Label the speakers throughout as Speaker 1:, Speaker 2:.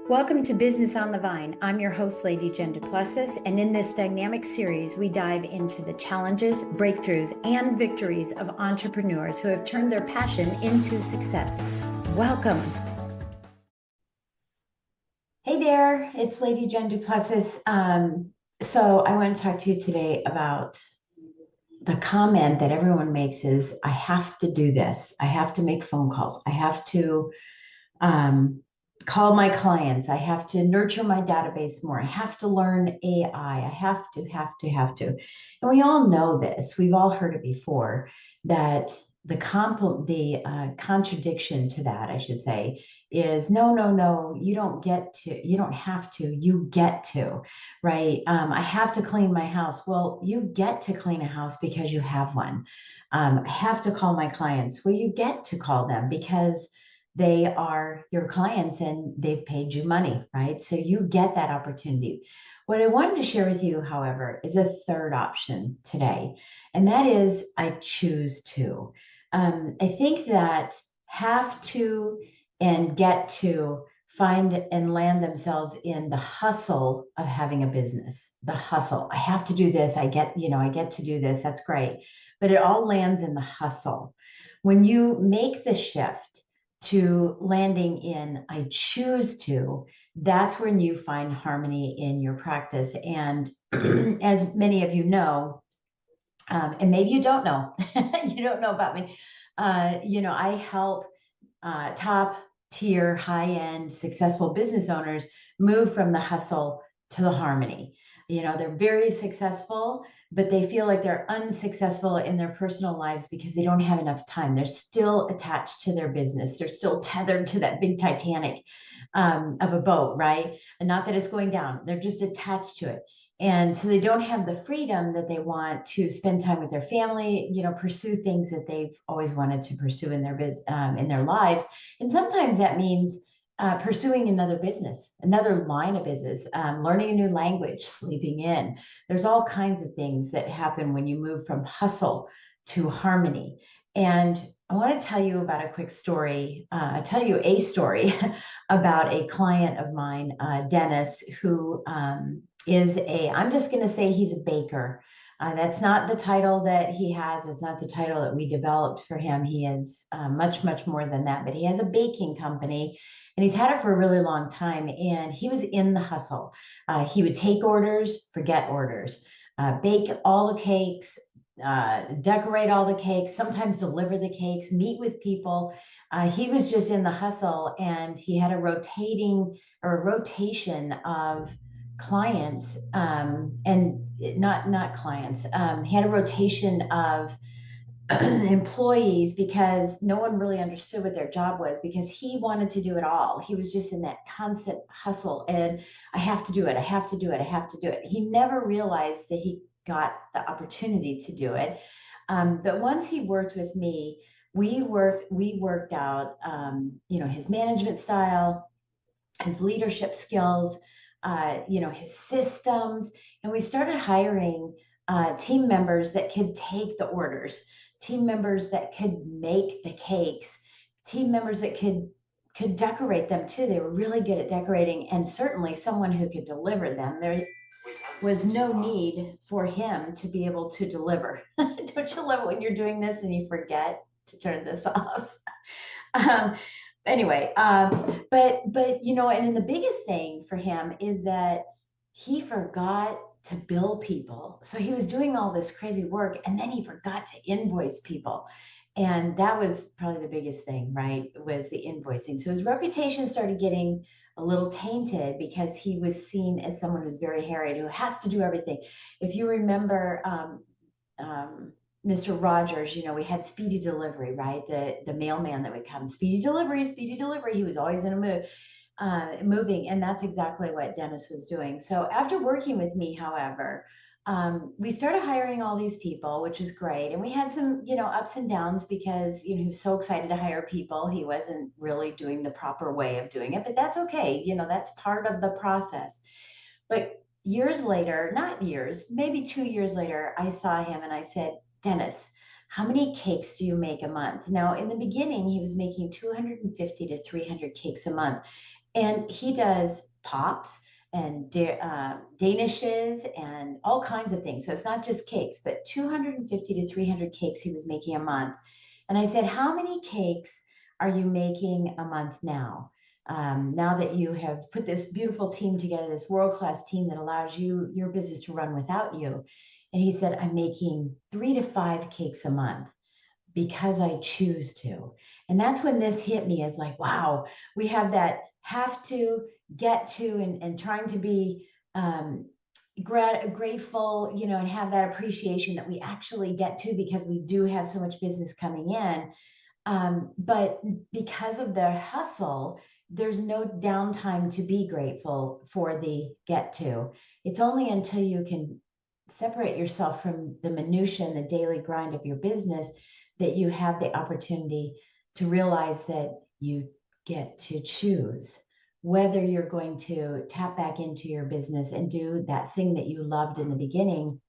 Speaker 1: Welcome to Business on the Vine. I'm your host, Lady Jen Du Plessis, and in this dynamic series, we dive into the challenges, breakthroughs, and victories of entrepreneurs who have turned their passion into success. Welcome. Hey there, it's Lady Jen Du Plessis. So I want to talk to you today about the comment that everyone makes is, I have to do this. I have to make phone calls. I have to call my clients. I have to nurture my database more. I have to learn AI. I have to. And we all know this. We've all heard it before that the contradiction to that, I should say, is no. You don't get to. You don't have to. You get to, right? I have to clean my house. Well, you get to clean a house because you have one. I have to call my clients. Well, you get to call them because they are your clients and they've paid you money, right? So you get that opportunity. What I wanted to share with you, however, is a third option today, and that is I choose to. I think that have to and get to find and land themselves in the hustle of having a business. The hustle. I have to do this. I get to do this. That's great. But it all lands in the hustle. When you make the shift to landing in I choose to, that's when you find harmony in your practice. And as many of you know, and maybe you don't know, you don't know about me, I help top tier, high end, successful business owners move from the hustle to the harmony. They're very successful, but they feel like they're unsuccessful in their personal lives because they don't have enough time. They're still attached to their business. They're still tethered to that big Titanic of a boat, right? And not that it's going down. They're just attached to it. And so they don't have the freedom that they want to spend time with their family, pursue things that they've always wanted to pursue in their lives. And sometimes that means pursuing another business, another line of business, learning a new language, sleeping in. There's all kinds of things that happen when you move from hustle to harmony. And I want to tell you about a quick story. Tell you a story about a client of mine, Dennis, who I'm just going to say he's a baker. That's not the title that he has. It's not the title that we developed for him. He is much, much more than that, but he has a baking company and he's had it for a really long time. And he was in the hustle. He would take orders, forget orders, bake all the cakes, decorate all the cakes, sometimes deliver the cakes, meet with people. He was just in the hustle, and he had a rotation of clients, and not clients. He had a rotation of employees because no one really understood what their job was because he wanted to do it all. He was just in that constant hustle, and I have to do it. I have to do it. I have to do it. He never realized that he got the opportunity to do it. But once he worked with me, we worked out, his management style, his leadership skills, his systems, and we started hiring team members that could take the orders, team members that could make the cakes, team members that could decorate them too. They were really good at decorating, and certainly someone who could deliver them. There was no need for him to be able to deliver. Don't you love it when you're doing this and you forget to turn this off? Um, anyway, but and then the biggest thing for him is that he forgot to bill people. So he was doing all this crazy work and then he forgot to invoice people. And that was probably the biggest thing, right? Was the invoicing. So his reputation started getting a little tainted because he was seen as someone who's very harried, who has to do everything. If you remember, Mr. Rogers, we had speedy delivery, right? The mailman that would come, speedy delivery. He was always in a mood, moving. And that's exactly what Dennis was doing. So after working with me, however, we started hiring all these people, which is great. And we had some, ups and downs because, he was so excited to hire people. He wasn't really doing the proper way of doing it, but that's okay. That's part of the process. But years later, not years, maybe 2 years later, I saw him and I said, Dennis, how many cakes do you make a month? Now, in the beginning, he was making 250 to 300 cakes a month. And he does pops and danishes and all kinds of things. So it's not just cakes, but 250 to 300 cakes he was making a month. And I said, how many cakes are you making a month now? Now that you have put this beautiful team together, this world-class team that allows your business to run without you. And he said, I'm making 3 to 5 cakes a month because I choose to. And that's when this hit me as like, wow, we have that have to, get to, and trying to be grateful, and have that appreciation that we actually get to because we do have so much business coming in. But because of the hustle, there's no downtime to be grateful for the get to. It's only until you can separate yourself from the minutia and the daily grind of your business that you have the opportunity to realize that you get to choose whether you're going to tap back into your business and do that thing that you loved in the beginning,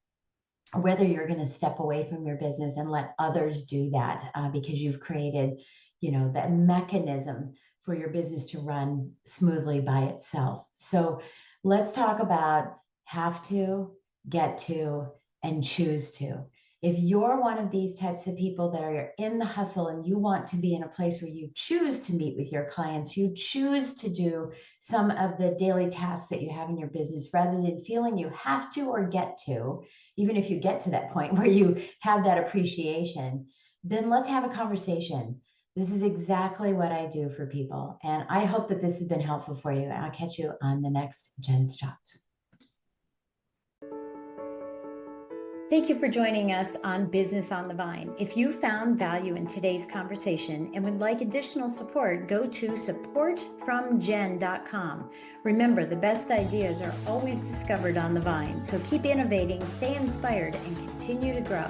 Speaker 1: whether you're going to step away from your business and let others do that because you've created, that mechanism for your business to run smoothly by itself. So let's talk about have to, get to, and choose to. If you're one of these types of people that are in the hustle and you want to be in a place where you choose to meet with your clients, you choose to do some of the daily tasks that you have in your business rather than feeling you have to or get to, even if you get to that point where you have that appreciation, then let's have a conversation. This is exactly what I do for people. And I hope that this has been helpful for you. And I'll catch you on the next Jen's Shots. Thank you for joining us on Business on the Vine. If you found value in today's conversation and would like additional support, go to supportfromjen.com. Remember, the best ideas are always discovered on the Vine. So keep innovating, stay inspired, and continue to grow.